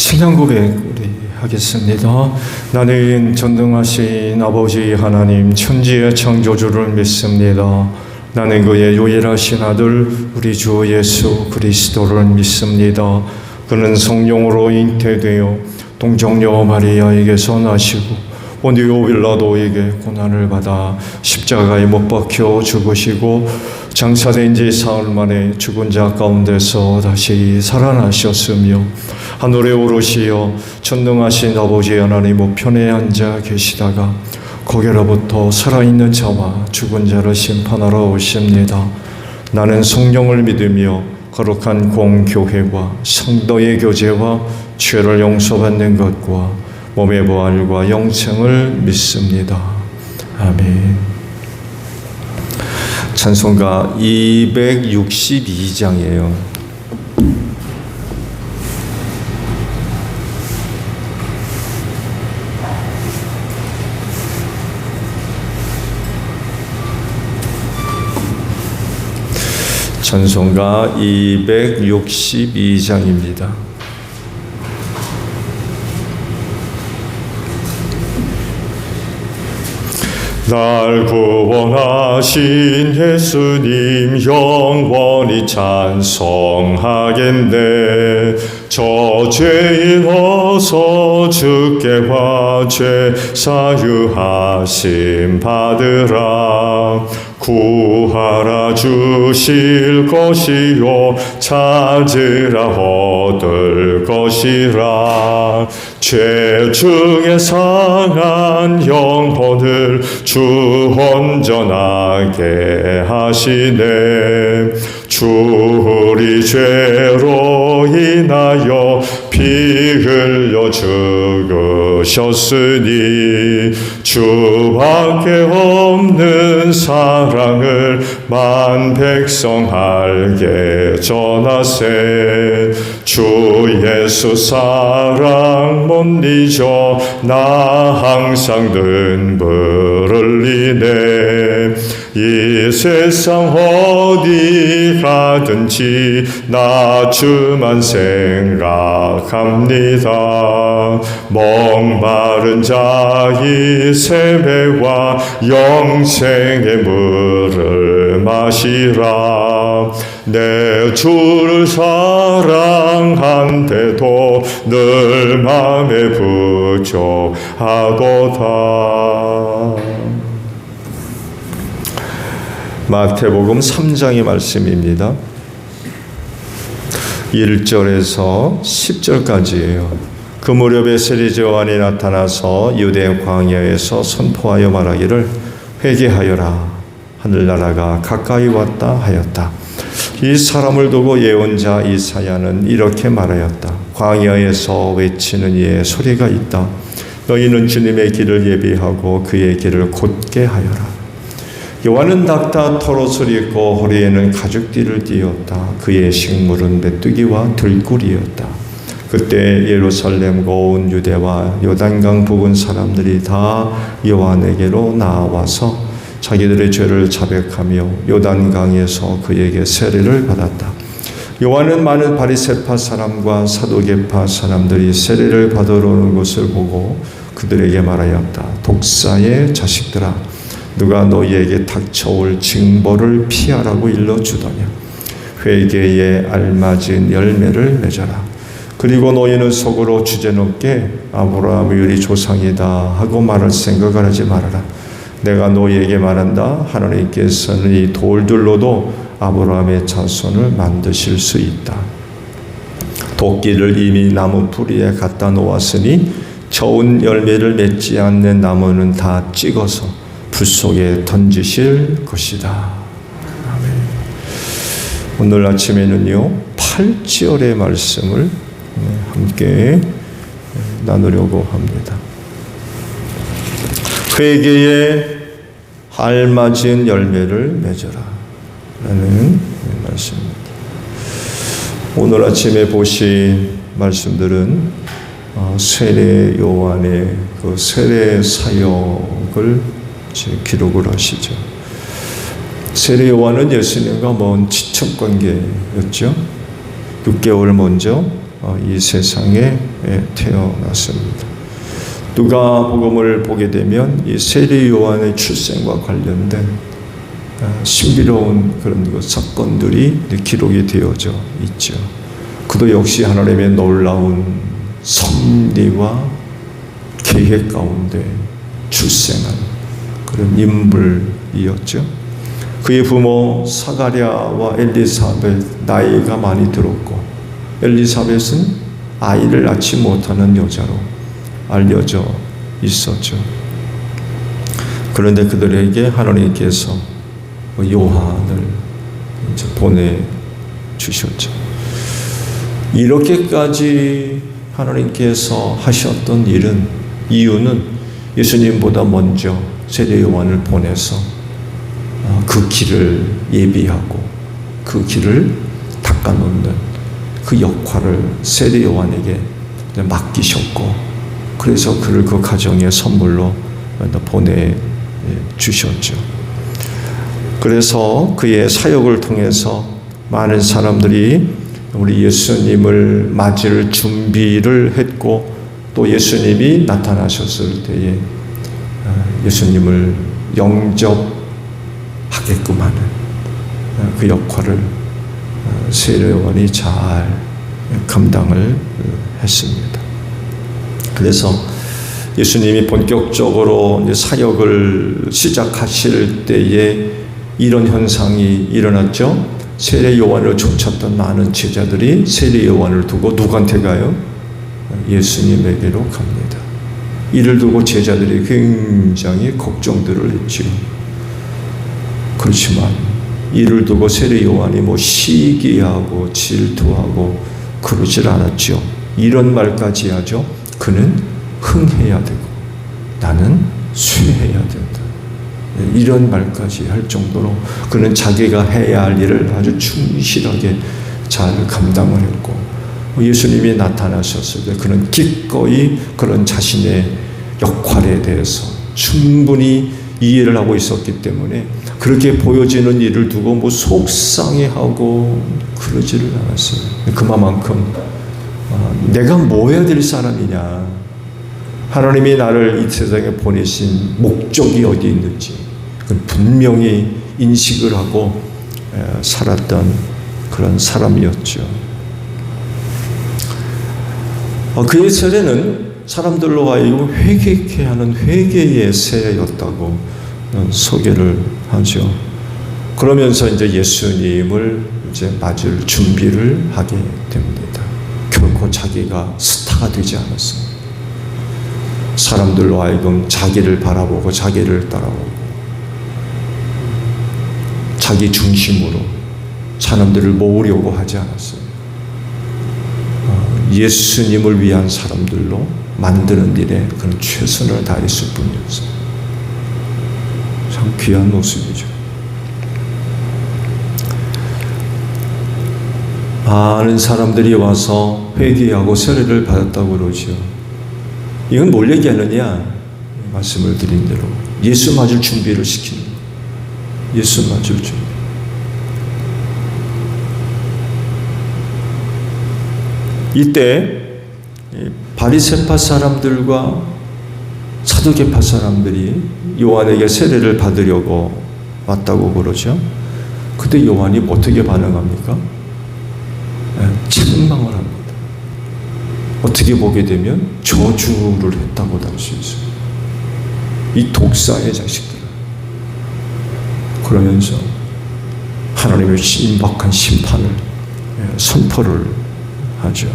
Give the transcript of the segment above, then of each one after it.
신앙 고백 우리 하겠습니다. 나는 전능하신 아버지 하나님 천지의 창조주를 믿습니다. 나는 그의 유일하신 아들 우리 주 예수 그리스도를 믿습니다. 그는 성령으로 잉태되어 동정녀 마리아에게서 나시고 본디오 빌라도에게 고난을 받아 십자가에 못 박혀 죽으시고 장사된 지 사흘 만에 죽은 자 가운데서 다시 살아나셨으며 하늘에 오르시어 전능하신 아버지 하나님 우편에 앉아 계시다가 거기로부터 살아있는 자와 죽은 자를 심판하러 오십니다. 나는 성령을 믿으며 거룩한 공교회와 성도의 교제와 죄를 용서받는 것과 몸의 부활과 영생을 믿습니다. 아멘. 찬송가 262장이에요. 찬송가 262장입니다. 날 구원하신 예수님 영원히 찬송하겠네. 저 죄인 어서 주께 와 죄 사유하심 받으라. 구하라 주실 것이요 찾으라 얻을 것이라. 죄 중에 상한 영혼을 주 온전하게 하시네. 주 우리 죄로 인하여 피 흘려 죽으셨으니 주밖에 없는 사랑을 만 백성 알게 전하세. 주 예수 사랑 못 잊어 나 항상 눈물 흘리네. 이 세상 어디 가든지 나 주만 생각합니다. 목마른 자의 세배와 영생의 물을 마시라. 내 주를 사랑한데도 늘 맘에 부족하도다. 마태복음 3장의 말씀입니다. 1절에서 10절까지예요. 그 무렵에 세리제 요한이 나타나서 유대 광야에서 선포하여 말하기를 회개하여라 하늘나라가 가까이 왔다 하였다. 이 사람을 두고 예언자 이사야는 이렇게 말하였다. 광야에서 외치는 이의 소리가 있다. 너희는 주님의 길을 예비하고 그의 길을 곧게 하여라. 요한은 낙타 털옷을 입고 허리에는 가죽띠를 띠었다. 그의 식물은 메뚜기와 들꿀이었다. 그때 예루살렘과 온 유대와 요단강 부근 사람들이 다 요한에게로 나와서 자기들의 죄를 자백하며 요단강에서 그에게 세례를 받았다. 요한은 많은 바리새파 사람과 사두개파 사람들이 세례를 받으러 오는 것을 보고 그들에게 말하였다. 독사의 자식들아, 누가 너희에게 닥쳐올 징벌을 피하라고 일러주더냐. 회개에 알맞은 열매를 맺어라. 그리고 너희는 속으로 주제넘게 아브라함의 유리 조상이다 하고 말할 생각을 하지 말아라. 내가 너희에게 말한다. 하나님께서는 이 돌들로도 아브라함의 자손을 만드실 수 있다. 도끼를 이미 나무 뿌리에 갖다 놓았으니 좋은 열매를 맺지 않는 나무는 다 찍어서 불 속에 던지실 것이다. 아멘. 오늘 아침에는요 8절의 말씀을 함께 나누려고 합니다. 회개에 알맞은 열매를 맺어라 라는 말씀입니다. 오늘 아침에 보신 말씀들은 세례 요한의 그 세례 사역을 기록을 하시죠. 세례 요한은 예수님과 먼 친척 관계였죠. 6개월 먼저 이 세상에 태어났습니다. 누가복음을 보게 되면 이 세례 요한의 출생과 관련된 신비로운 그런 사건들이 기록이 되어져 있죠. 그도 역시 하나님의 놀라운 섭리와 계획 가운데 출생한 그런 인물이었죠. 그의 부모 사가랴와 엘리사벳 나이가 많이 들었고, 엘리사벳은 아이를 낳지 못하는 여자로 알려져 있었죠. 그런데 그들에게 하나님께서 요한을 이제 보내주셨죠. 이렇게까지 하나님께서 하셨던 이유는 예수님보다 먼저 세례 요한을 보내서 그 길을 예비하고 그 길을 닦아놓는 그 역할을 세례 요한에게 맡기셨고, 그래서 그를 그 가정의 선물로 보내주셨죠. 그래서 그의 사역을 통해서 많은 사람들이 우리 예수님을 맞을 준비를 했고, 또 예수님이 나타나셨을 때에 예수님을 영접하게끔 하는 그 역할을 세례 요한이 잘 감당을 했습니다. 그래서 예수님이 본격적으로 이제 사역을 시작하실 때에 이런 현상이 일어났죠. 세례 요한을 쫓았던 많은 제자들이 세례 요한을 두고 누구한테 가요? 예수님에게로 갑니다. 이를 두고 제자들이 굉장히 걱정들을 했죠. 그렇지만 이를 두고 세례 요한이 시기하고 질투하고 그러질 않았죠. 이런 말까지 하죠. 그는 흥해야 되고 나는 쇠해야 된다. 이런 말까지 할 정도로 그는 자기가 해야 할 일을 아주 충실하게 잘 감당을 했고, 예수님이 나타나셨을 때 그는 기꺼이 그런 자신의 역할에 대해서 충분히 이해를 하고 있었기 때문에 그렇게 보여지는 일을 두고 속상해하고 그러지를 않았어요. 그만큼 내가 뭐 해야 될 사람이냐, 하나님이 나를 이 세상에 보내신 목적이 어디 있는지 분명히 인식을 하고 살았던 그런 사람이었죠. 그의 세례는 사람들로 하여금 회개케 하는 회개의 세례였다고 소개를 하죠. 그러면서 이제 예수님을 이제 맞을 준비를 하게 됩니다. 결코 자기가 스타가 되지 않았어요. 사람들로 하여금 자기를 바라보고 자기를 따라오고 자기 중심으로 사람들을 모으려고 하지 않았어요. 예수님을 위한 사람들로 만드는 일에 그런 최선을 다했을 뿐이었어요. 참 귀한 모습이죠. 많은 사람들이 와서 회개하고 세례를 받았다고 그러죠. 이건 뭘 얘기하느냐? 말씀을 드린 대로 예수 맞을 준비를 시키는 거예요. 예수 맞을 준비. 이때 바리새파 사람들과 사두개파 사람들이 요한에게 세례를 받으려고 왔다고 그러죠. 그때 요한이 어떻게 반응합니까? 책망을 합니다. 어떻게 보게 되면 저주를 했다고도 할 수 있어요. 이 독사의 자식들. 그러면서 하나님의 신박한 심판을 선포를 하죠.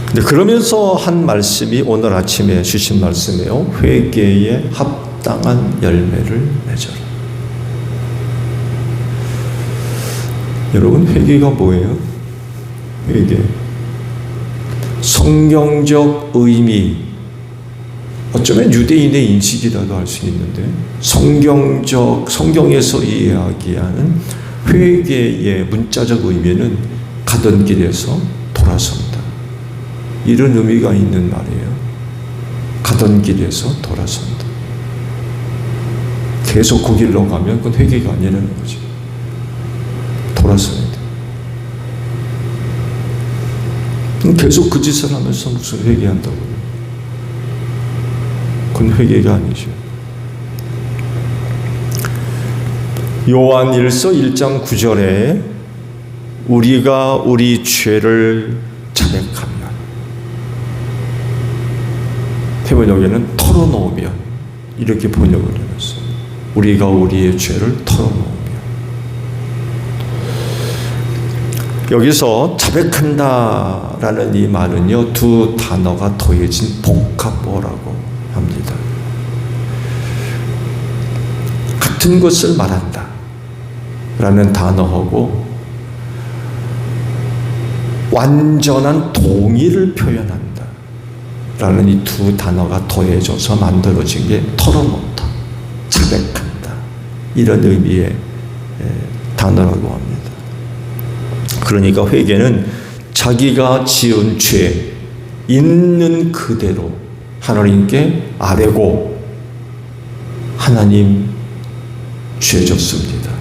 근데 그러면서 한 말씀이 오늘 아침에 주신 말씀이에요. 회개에 합당한 열매를 맺어라. 여러분, 회개가 뭐예요? 회개. 성경적 의미, 어쩌면 유대인의 인식이라도 할 수 있는데, 성경에서 이야기하는 회개의 문자적 의미는 가던 길에서 돌아선다. 이런 의미가 있는 말이에요. 가던 길에서 돌아선다. 계속 그 길로 가면 그건 회개가 아니라는 거지. 돌아서야 돼. 계속 그 짓을 하면서 무슨 회개한다고요? 그건 회개가 아니죠. 요한 1서 1장 9절에 우리가 우리 죄를 자백하면, 해번역에는 털어놓으면, 이렇게 번역을 해놨어요. 우리가 우리의 죄를 털어놓으면. 여기서 자백한다라는 이 말은요, 두 단어가 더해진 복합어라고 합니다. 같은 것을 말한다 라는 단어하고 완전한 동의를 표현한다 라는 이 두 단어가 더해져서 만들어진 게 털어놓다, 자백한다, 이런 의미의 단어라고 합니다. 그러니까 회개는 자기가 지은 죄 있는 그대로 하나님께 아뢰고, 하나님 죄 졌습니다,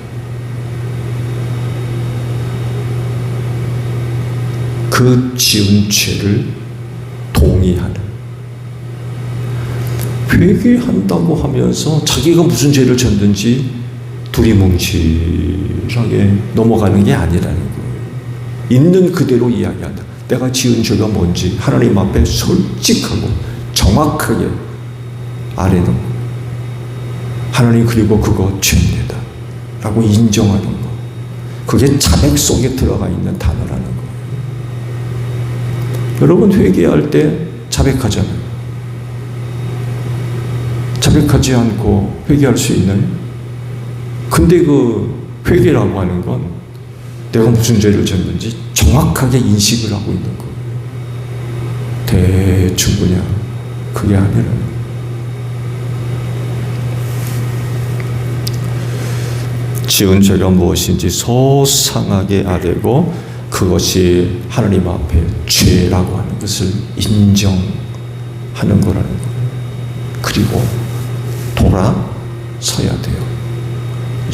그 지은 죄를 동의하는, 회개한다고 하면서 자기가 무슨 죄를 졌는지 두리뭉실하게 넘어가는 게 아니라는 거예요. 있는 그대로 이야기한다. 내가 지은 죄가 뭔지 하나님 앞에 솔직하고 정확하게 아뢰는, 하나님 그리고 그거 죄입니다 라고 인정하는 거, 그게 자백 속에 들어가 있는 단어라는 거예요. 여러분, 회개할 때 자백하잖아요. 자백하지 않고 회개할 수 있나요? 근데 그 회개라고 하는 건 내가 무슨 죄를 졌는지 정확하게 인식을 하고 있는 거예요. 대충 그냥 그게 아니라, 지은 죄가 무엇인지 소상하게 아뢰고 그것이 하나님 앞에 죄라고 하는 것을 인정하는 거라는 거예요. 그리고 돌아서야 돼요.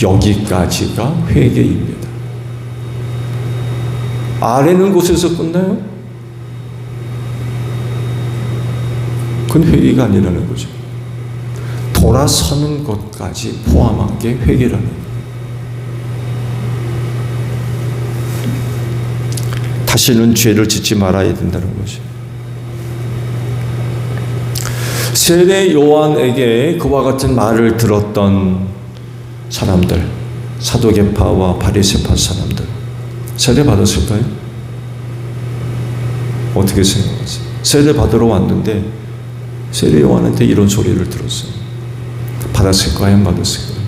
여기까지가 회개입니다. 아래는 곳에서 끝나요? 그건 회개가 아니라는 거죠. 돌아서는 것까지 포함한 게 회개라는 거예요. 다시는 죄를 짓지 말아야 된다는 거죠. 세례 요한에게 그와 같은 말을 들었던 사람들, 사도계파와 바리새파 사람들, 세례 받았을까요? 어떻게 생각하세요? 세례 받으러 왔는데 세례 요한한테 이런 소리를 들었어요. 받았을까요? 안 받았을까요?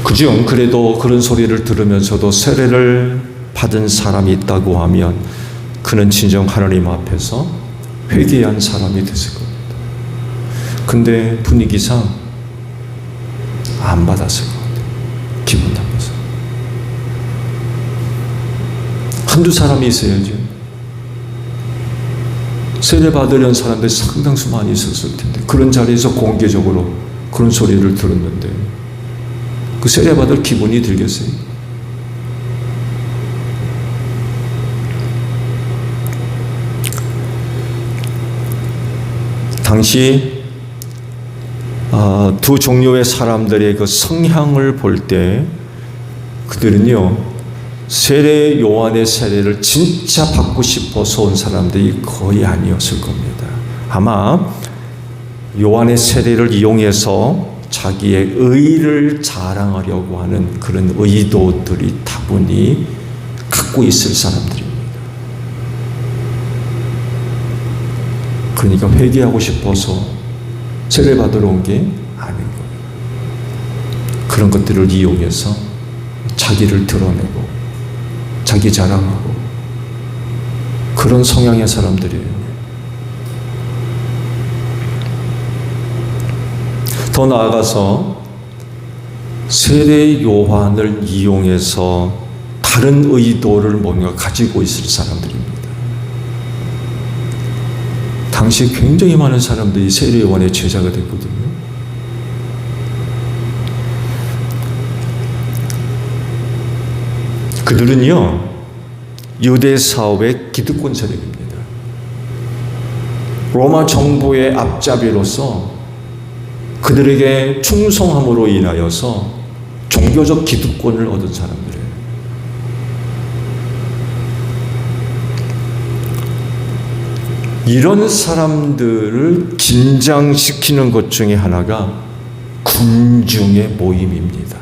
그중 그래도 그런 소리를 들으면서도 세례를 받은 사람이 있다고 하면 그는 진정 하나님 앞에서 회개한 사람이 됐을 겁니다. 근데 분위기상 안 받았을 것 같아요. 기분 나빠서. 한두 사람이 있어야죠. 세례 받으려는 사람들이 상당수 많이 있었을 텐데, 그런 자리에서 공개적으로 그런 소리를 들었는데 그 세례 받을 기분이 들겠어요? 당시 두 종류의 사람들의 그 성향을 볼 때 그들은요, 세례 요한의 세례를 진짜 받고 싶어서 온 사람들이 거의 아니었을 겁니다. 아마 요한의 세례를 이용해서 자기의 의를 자랑하려고 하는 그런 의도들이 다분히 갖고 있을 사람들입니다. 그러니까 회개하고 싶어서 세례 받으러 온 게 아닌 거예요. 그런 것들을 이용해서 자기를 드러내고 자기 자랑하고 그런 성향의 사람들이에요. 더 나아가서 세례 요한을 이용해서 다른 의도를 뭔가 가지고 있을 사람들입니다. 당시 굉장히 많은 사람들이 세례 요한의 제자가 됐거든요. 그들은요, 유대 사업의 기득권 세력입니다. 로마 정부의 앞잡이로서 그들에게 충성함으로 인하여서 종교적 기득권을 얻은 사람들이에요. 이런 사람들을 긴장시키는 것 중에 하나가 군중의 모임입니다.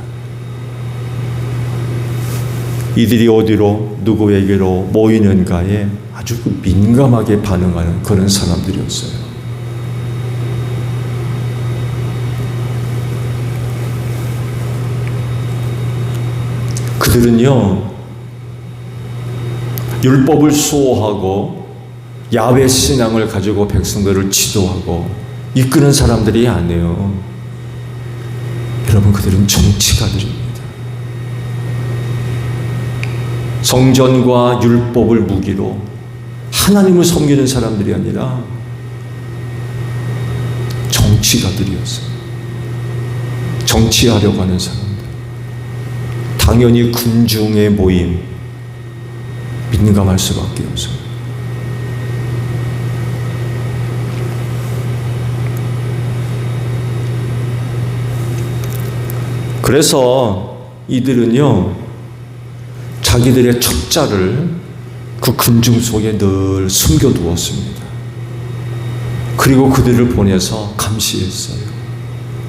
이들이 어디로 누구에게로 모이는가에 아주 민감하게 반응하는 그런 사람들이었어요. 그들은요, 율법을 수호하고 야훼 신앙을 가지고 백성들을 지도하고 이끄는 사람들이 아니에요. 여러분, 그들은 정치가들입니다. 성전과 율법을 무기로 하나님을 섬기는 사람들이 아니라 정치가들이었어요. 정치하려고 하는 사람들. 당연히 군중의 모임, 민감할 수밖에 없어요. 그래서 이들은요, 자기들의 첩자를 그 군중 속에 늘 숨겨두었습니다. 그리고 그들을 보내서 감시했어요.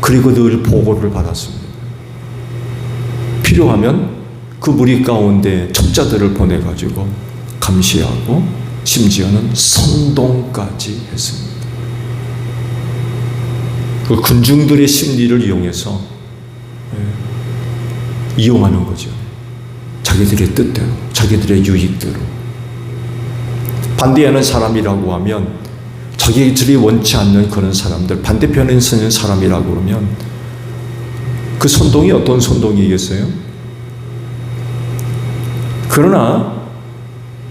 그리고 늘 보고를 받았습니다. 필요하면 그 무리 가운데 첩자들을 보내가지고 감시하고 심지어는 선동까지 했습니다. 그 군중들의 심리를 이용해서 이용하는 거죠. 자기들의 뜻대로, 자기들의 유익대로. 반대하는 사람이라고 하면 자기들이 원치 않는 그런 사람들, 반대편에 서는 사람이라고 그러면 그 선동이 어떤 선동이겠어요? 그러나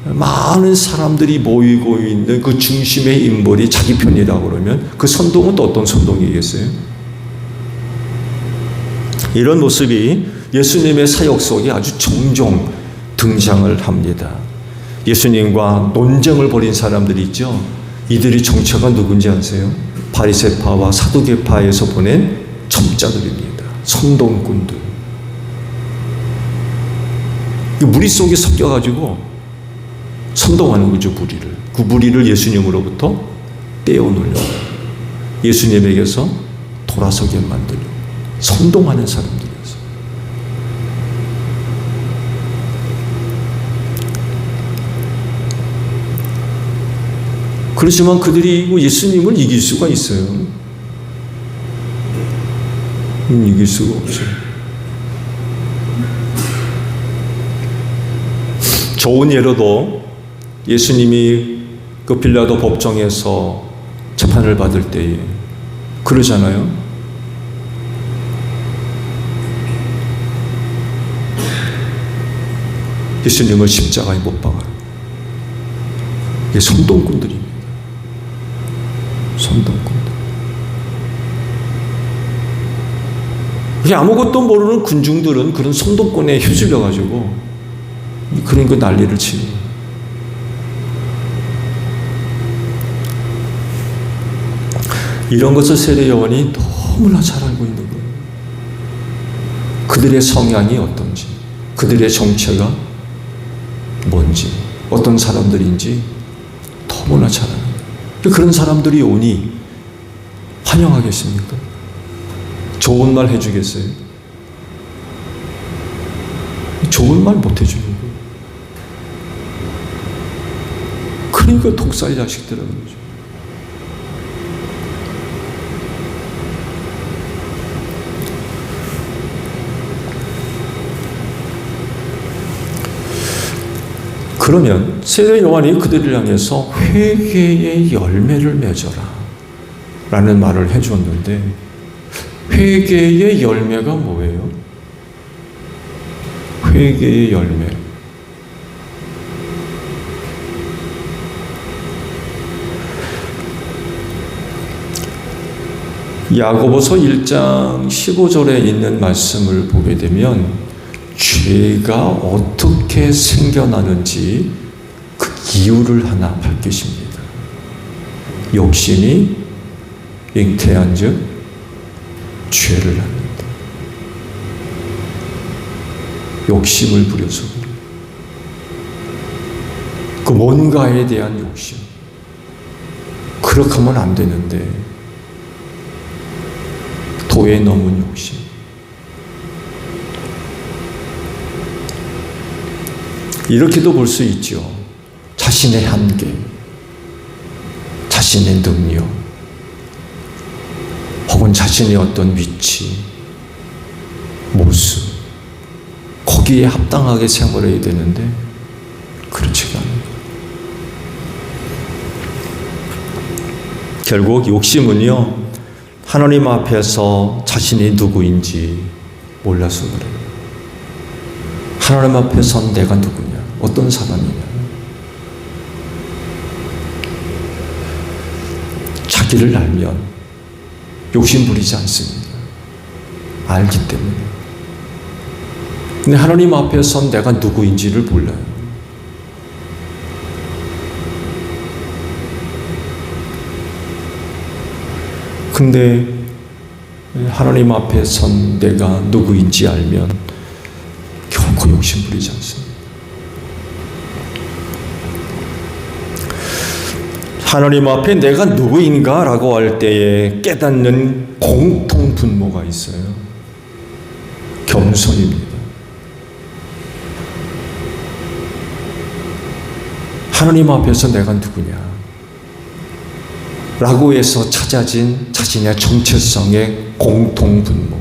많은 사람들이 모이고 있는 그 중심의 인물이 자기 편이라고 그러면 그 선동은 또 어떤 선동이겠어요? 이런 모습이 예수님의 사역 속에 아주 종종 등장을 합니다. 예수님과 논쟁을 벌인 사람들이 있죠. 이들이 정체가 누군지 아세요? 바리새파와 사두개파에서 보낸 첩자들입니다. 선동꾼들. 무리 속에 섞여가지고 선동하는 거죠, 무리를. 그 무리를 예수님으로부터 떼어놓으려고, 예수님에게서 돌아서게 만들려고 선동하는 사람들이었어요. 그렇지만 그들이 예수님을 이길 수가 있어요? 이길 수가 없어요. 좋은 예로도 예수님이 그 빌라도 법정에서 재판을 받을 때에 그러잖아요. 예수님을 십자가에 못 박아요. 이게 선동꾼들입니다. 선동꾼들. 아무것도 모르는 군중들은 그런 선동꾼에 휘둘려가지고 그런 그 난리를 치는. 이런 것을 세례 요한이 너무나 잘 알고 있는 거예요. 그들의 성향이 어떤지, 그들의 정체가 뭔지, 어떤 사람들인지 너무나 잘 알아요. 그런 사람들이 오니 환영하겠습니까? 좋은 말 해주겠어요? 좋은 말 못 해주는 거예요. 그러니까 독사의 자식들이라는 거죠. 그러면 세례 요한이 그들을 향해서 회개의 열매를 맺어라 라는 말을 해줬는데, 회개의 열매가 뭐예요? 회개의 열매. 야고보서 1장 15절에 있는 말씀을 보게 되면 죄가 어떻게 생겨나는지 그 이유를 하나 밝히십니다. 욕심이 잉태한 즉 죄를 합니다. 욕심을 부려서 그 뭔가에 대한 욕심. 그렇게 하면 안 되는데 도에 넘은 욕심. 이렇게도 볼 수 있죠. 자신의 한계, 자신의 능력, 혹은 자신의 어떤 위치, 모습, 거기에 합당하게 생활해야 되는데 그렇지가 않아요. 결국 욕심은요, 하나님 앞에서 자신이 누구인지 몰라서 그래요. 하나님 앞에서 내가 누구냐, 어떤 사람이냐. 자기를 알면 욕심 부리지 않습니다. 알기 때문에. 근데 하나님 앞에서 내가 누구인지를 몰라요. 근데 하나님 앞에선 내가 누구인지 알면 결코 욕심 부리지 않습니다. 하나님 앞에 내가 누구인가 라고 할 때에 깨닫는 공통 분모가 있어요. 겸손입니다. 하나님 앞에서 내가 누구냐 라고 해서 찾아진 자신의 정체성의 공통 분모,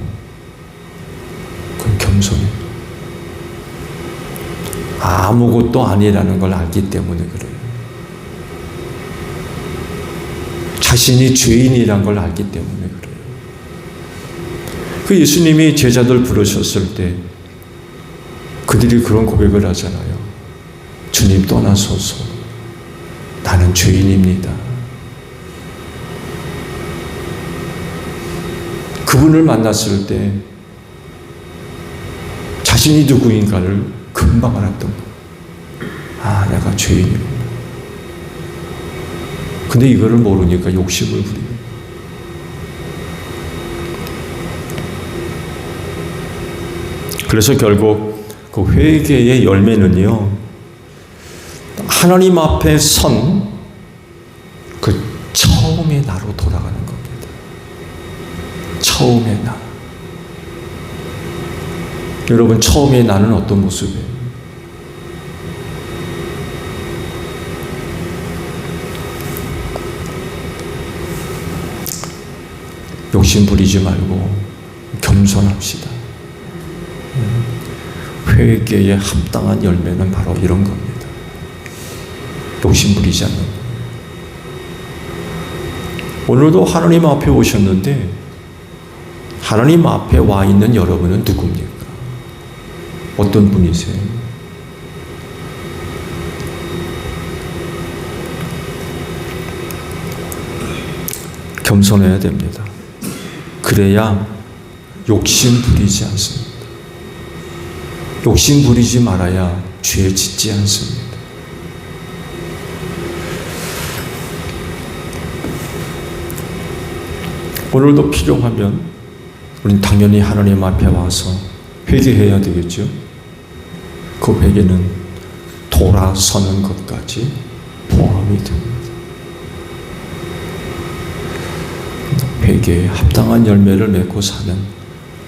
그건 겸손입니다. 아무것도 아니라는 걸 알기 때문에 그래요. 자신이 죄인이란 걸 알기 때문에 그래요. 그 예수님이 제자들 부르셨을 때 그들이 그런 고백을 하잖아요. 주님 떠나소서, 나는 죄인입니다. 그분을 만났을 때 자신이 누구인가를 금방 알았던 거예요. 아, 내가 죄인이구나. 근데 이거를 모르니까 욕심을 부리고. 그래서 결국 그 회개의 열매는요, 하나님 앞에 선 그 처음의 나로 돌아가는 겁니다. 처음의 나. 여러분, 처음의 나는 어떤 모습이에요? 욕심 부리지 말고 겸손합시다. 회개에 합당한 열매는 바로 이런 겁니다. 욕심 부리지 않는 것. 오늘도 하나님 앞에 오셨는데 하나님 앞에 와 있는 여러분은 누굽니까? 어떤 분이세요? 겸손해야 됩니다. 그래야 욕심 부리지 않습니다. 욕심 부리지 말아야 죄 짓지 않습니다. 오늘도 필요하면 우리는 당연히 하나님 앞에 와서 회개해야 되겠죠. 그 회개는 돌아서는 것까지 포함이 됩니다. 회개에 합당한 열매를 맺고 사는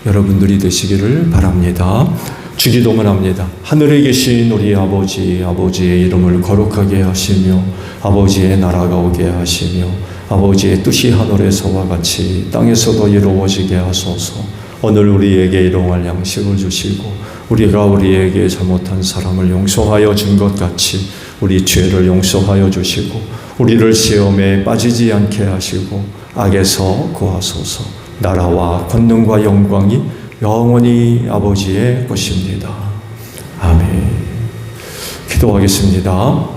여러분들이 되시기를 바랍니다. 주기도문 합니다. 하늘에 계신 우리 아버지, 아버지의 이름을 거룩하게 하시며 아버지의 나라가 오게 하시며 아버지의 뜻이 하늘에서와 같이 땅에서도 이루어지게 하소서. 오늘 우리에게 일용할 양식을 주시고 우리가 우리에게 잘못한 사람을 용서하여 준 것 같이 우리 죄를 용서하여 주시고 우리를 시험에 빠지지 않게 하시고 악에서 구하소서. 나라와 권능과 영광이 영원히 아버지의 것입니다. 아멘. 기도하겠습니다.